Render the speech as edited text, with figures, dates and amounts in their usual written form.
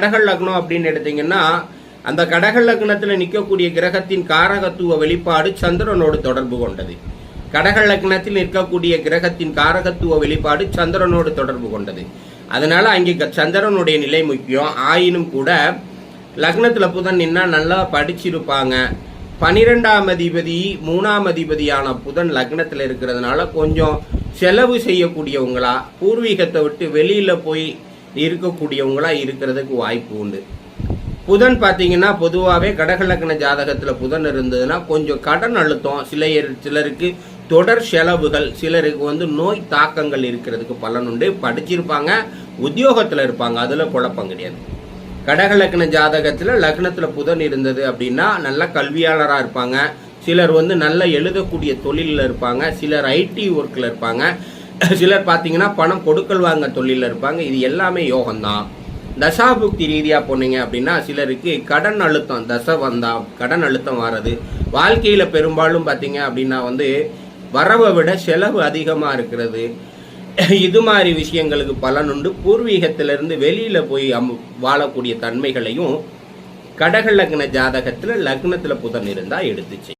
கடக லக்னம் அப்படின்னு எடுத்தீங்கன்னா அந்த கடக லக்னத்துல நிற்கக்கூடிய கிரகத்தின் காரகத்துவ வெளிப்பாடு சந்திரனோடு தொடர்பு கொண்டது. கடக லக்னத்தில் நிற்கக்கூடிய கிரகத்தின் காரகத்துவ வெளிப்பாடு சந்திரனோடு தொடர்பு கொண்டது. அதனால அங்கே சந்திரனுடைய நிலை முக்கியம். ஆயினும் கூட லக்னத்துல புதன் நின்னா நல்லா படிச்சிருப்பாங்க. 12ஆம் அதிபதி 3ஆம் அதிபதியான புதன் லக்னத்தில் இருக்கிறதுனால கொஞ்சம் செலவு செய்யக்கூடியவங்களா, பூர்வீகத்தை விட்டு வெளியில போய் இருக்கக்கூடியவங்களா இருக்கிறதுக்கு வாய்ப்பு உண்டு. புதன் பார்த்தீங்கன்னா பொதுவாகவே கடக லக்ன ஜாதகத்துல புதன் இருந்ததுன்னா கொஞ்சம் கடன் அழுத்தம், சிலருக்கு தொடர் செலவுகள், சிலருக்கு நோய் தாக்கங்கள் இருக்கிறதுக்கு பலன் உண்டு. படிச்சிருப்பாங்க, உத்தியோகத்துல இருப்பாங்க, அதுல குழப்பம் கிடையாது. கடக லக்ன ஜாதகத்துல லக்னத்துல புதன் இருந்தது அப்படின்னா நல்ல கல்வியாளராக இருப்பாங்க. சிலர் நல்ல எழுதக்கூடிய தொழிலில் இருப்பாங்க. சிலர் ஐடி ஒர்க்கில் இருப்பாங்க. சிலர் பார்த்தீங்கன்னா பணம் கொடுக்கல் வாங்க தொழிலில் இருப்பாங்க. இது எல்லாமே யோகம்தான். தசாபுக்தி ரீதியாக போனீங்க அப்படின்னா சிலருக்கு கடன் அழுத்தம், தசை வந்தா கடன் அழுத்தம் வர்றது. வாழ்க்கையில் பெரும்பாலும் பார்த்தீங்க அப்படின்னா வரவை விட செலவு அதிகமாக இருக்கிறது. இது மாதிரி விஷயங்களுக்கு பலன் உண்டு. பூர்வீகத்திலிருந்து வெளியில போய் வாழக்கூடிய தன்மைகளையும் கடக லக்ன ஜாதகத்தில் லக்னத்தில் புதன் இருந்தால் எடுத்துச்சு.